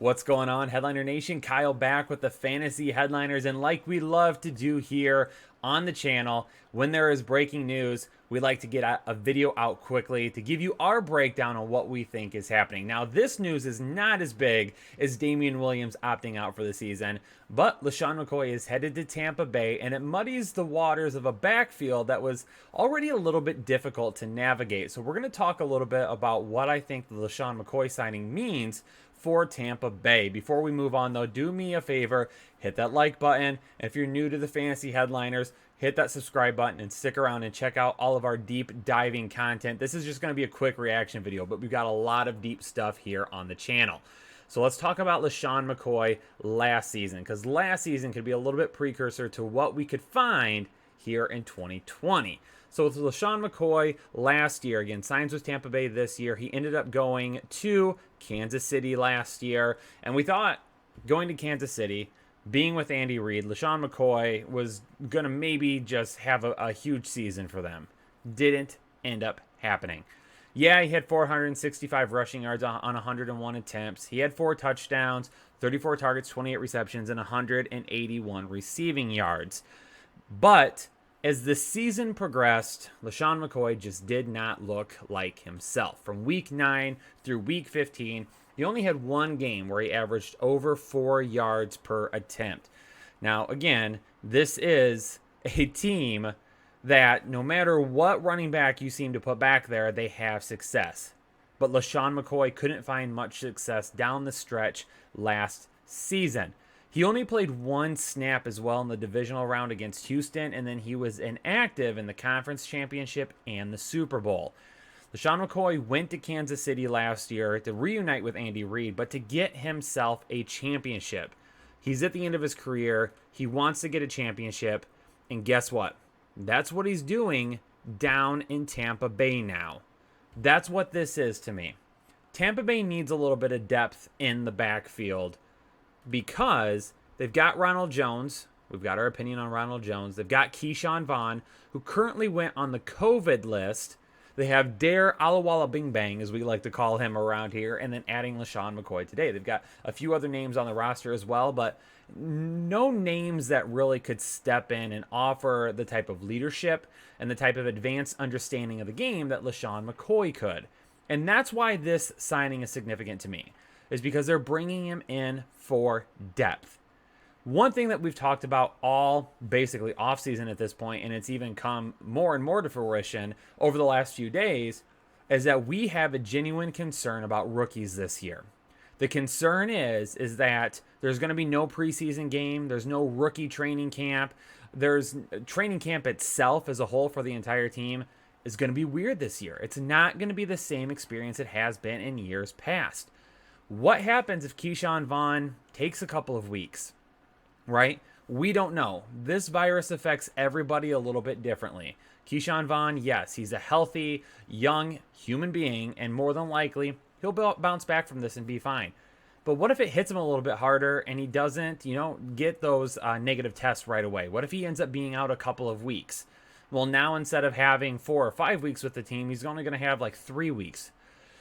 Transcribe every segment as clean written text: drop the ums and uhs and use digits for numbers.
What's going on, Headliner Nation? Kyle back with the Fantasy Headliners, and like we love to do here on the channel, when there is breaking news, we like to get a video out quickly to give you our breakdown on what we think is happening. Now, this news is not as big as Damian Williams opting out for the season, but LeSean McCoy is headed to Tampa Bay, and it muddies the waters of a backfield that was already a little bit difficult to navigate. So we're going to talk a little bit about what I think the LeSean McCoy signing means for Tampa Bay. Before we move on, though, do me a favor, hit that like button. If you're new to the Fantasy Headliners, hit that subscribe button and stick around and check out all of our deep diving content. This is just going to be a quick reaction video, but we've got a lot of deep stuff here on the channel. So let's talk about LeSean McCoy last season, because last season could be a little bit precursor to what we could find here in 2020. So with LeSean McCoy last year, again, signs with Tampa Bay this year. He ended up going to Kansas City last year. And we thought going to Kansas City, being with Andy Reid, LeSean McCoy was going to maybe just have a huge season for them. Didn't end up happening. Yeah, he had 465 rushing yards on 101 attempts. He had 4 touchdowns, 34 targets, 28 receptions, and 181 receiving yards. But as the season progressed, LeSean McCoy just did not look like himself. From week 9 through week 15, he only had one game where he averaged over 4 yards per attempt. Now, again, this is a team that no matter what running back you seem to put back there, they have success. But LeSean McCoy couldn't find much success down the stretch last season. He only played one snap as well in the divisional round against Houston, and then he was inactive in the conference championship and the Super Bowl. LeSean McCoy went to Kansas City last year to reunite with Andy Reid, but to get himself a championship. He's at the end of his career. He wants to get a championship, and guess what? That's what he's doing down in Tampa Bay now. That's what this is to me. Tampa Bay needs a little bit of depth in the backfield, because they've got Ronald Jones. We've got our opinion on Ronald Jones. They've got Keyshawn Vaughn, who currently went on the COVID list. They have Dare Alawala Bing Bang, as we like to call him around here, and then adding LeSean McCoy today. They've got a few other names on the roster as well, but no names that really could step in and offer the type of leadership and the type of advanced understanding of the game that LeSean McCoy could. And that's why this signing is significant to me, is because they're bringing him in for depth. One thing that we've talked about all basically offseason at this point, and it's even come more and more to fruition over the last few days, is that we have a genuine concern about rookies this year. The concern is that there's going to be no preseason game. There's no rookie training camp. There's training camp itself as a whole for the entire team is going to be weird this year. It's not going to be the same experience it has been in years past. What happens if Keyshawn Vaughn takes a couple of weeks, right? We don't know. This virus affects everybody a little bit differently. Keyshawn Vaughn, yes, he's a healthy, young human being, and more than likely, he'll bounce back from this and be fine. But what if it hits him a little bit harder and he doesn't, get those negative tests right away? What if he ends up being out a couple of weeks? Well, now instead of having 4 or 5 weeks with the team, he's only going to have like 3 weeks.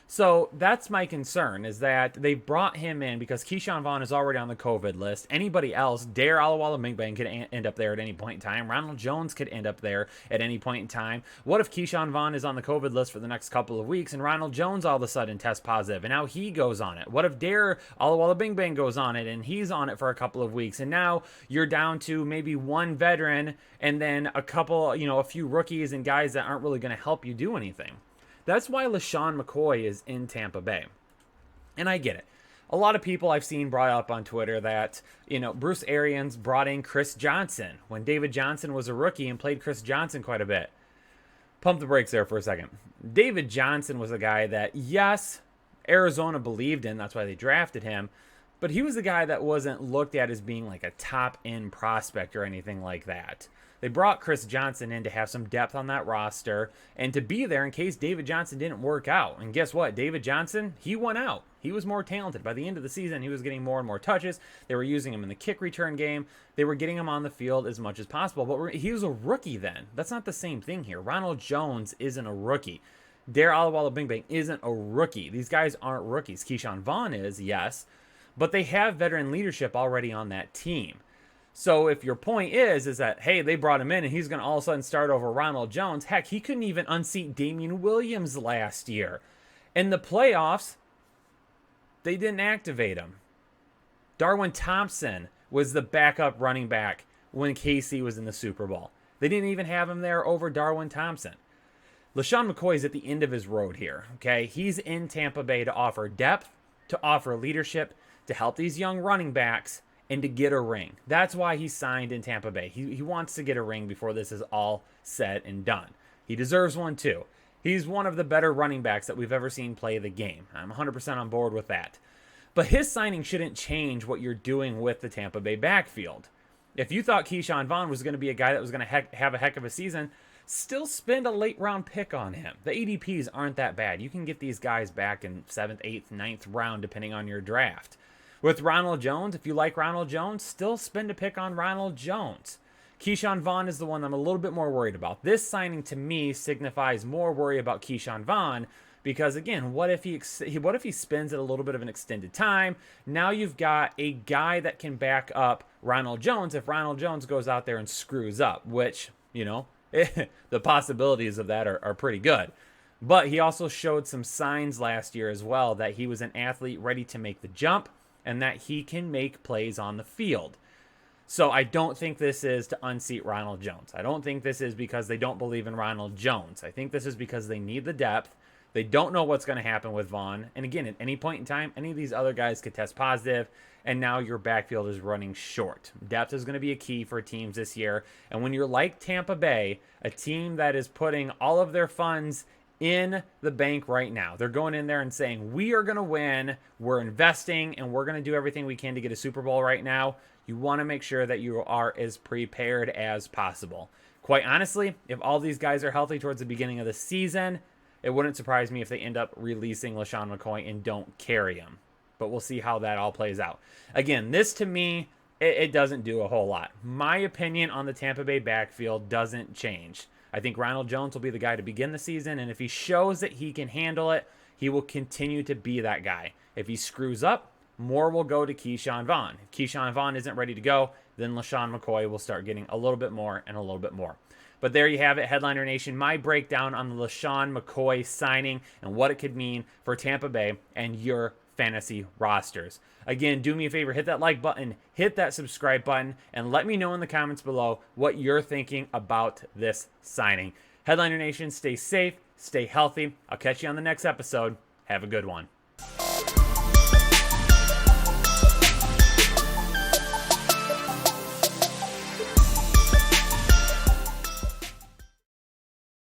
So that's my concern, is that they brought him in because Keyshawn Vaughn is already on the COVID list. Anybody else, Dare Alawala Bing Bang could end up there at any point in time. Ronald Jones could end up there at any point in time. What if Keyshawn Vaughn is on the COVID list for the next couple of weeks and Ronald Jones all of a sudden tests positive and now he goes on it? What if Dare Alawala Bing Bang goes on it and he's on it for a couple of weeks, and now you're down to maybe one veteran and then a couple, a few rookies and guys that aren't really going to help you do anything? That's why LeSean McCoy is in Tampa Bay. And I get it. A lot of people I've seen brought up on Twitter that, Bruce Arians brought in Chris Johnson when David Johnson was a rookie and played Chris Johnson quite a bit. Pump the brakes there for a second. David Johnson was a guy that, yes, Arizona believed in. That's why they drafted him. But he was a guy that wasn't looked at as being like a top-end prospect or anything like that. They brought Chris Johnson in to have some depth on that roster and to be there in case David Johnson didn't work out. And guess what? David Johnson, he won out. He was more talented. By the end of the season, he was getting more and more touches. They were using him in the kick return game. They were getting him on the field as much as possible. But he was a rookie then. That's not the same thing here. Ronald Jones isn't a rookie. Dare Alawala Bing Bang isn't a rookie. These guys aren't rookies. Keyshawn Vaughn is, yes. but they have veteran leadership already on that team. So if your point is that, hey, they brought him in and he's going to all of a sudden start over Ronald Jones, heck, he couldn't even unseat Damian Williams last year. In the playoffs, they didn't activate him. Darwin Thompson was the backup running back when KC was in the Super Bowl. They didn't even have him there over Darwin Thompson. LeSean McCoy is at the end of his road here, okay? He's in Tampa Bay to offer depth, to offer leadership, to help these young running backs, and to get a ring. That's why he signed in Tampa Bay. He wants to get a ring before this is all said and done. He deserves one too. He's one of the better running backs that we've ever seen play the game. I'm 100% on board with that. But his signing shouldn't change what you're doing with the Tampa Bay backfield. If you thought Keyshawn Vaughn was going to be a guy that was going to have a heck of a season, still spend a late round pick on him. The ADPs aren't that bad. You can get these guys back in 7th, 8th, 9th round depending on your draft. With Ronald Jones, if you like Ronald Jones, still spend a pick on Ronald Jones. Keyshawn Vaughn is the one I'm a little bit more worried about. This signing to me signifies more worry about Keyshawn Vaughn because, again, what if he spends it a little bit of an extended time? Now you've got a guy that can back up Ronald Jones if Ronald Jones goes out there and screws up, which, the possibilities of that are pretty good. But he also showed some signs last year as well that he was an athlete ready to make the jump and that he can make plays on the field. So I don't think this is to unseat Ronald Jones. I don't think this is because they don't believe in Ronald Jones. I think this is because they need the depth. They don't know what's going to happen with Vaughn. And again, at any point in time, any of these other guys could test positive, and now your backfield is running short. Depth is going to be a key for teams this year. And when you're like Tampa Bay, a team that is putting all of their funds in the bank right now, they're going in there and saying, we are going to win, we're investing, and we're going to do everything we can to get a Super Bowl right now. You want to make sure that you are as prepared as possible. Quite honestly, if all these guys are healthy towards the beginning of the season, it wouldn't surprise me if they end up releasing LeSean McCoy and don't carry him. But we'll see how that all plays out. Again, this to me, it doesn't do a whole lot. My opinion on the Tampa Bay backfield doesn't change. I think Ronald Jones will be the guy to begin the season, and if he shows that he can handle it, he will continue to be that guy. If he screws up, more will go to Keyshawn Vaughn. If Keyshawn Vaughn isn't ready to go, then LeSean McCoy will start getting a little bit more and a little bit more. But there you have it, Headliner Nation, my breakdown on the LeSean McCoy signing and what it could mean for Tampa Bay and your fantasy rosters. Again, do me a favor, hit that like button, hit that subscribe button, and let me know in the comments below what you're thinking about this signing. Headliner Nation, stay safe, stay healthy. I'll catch you on the next episode. Have a good one.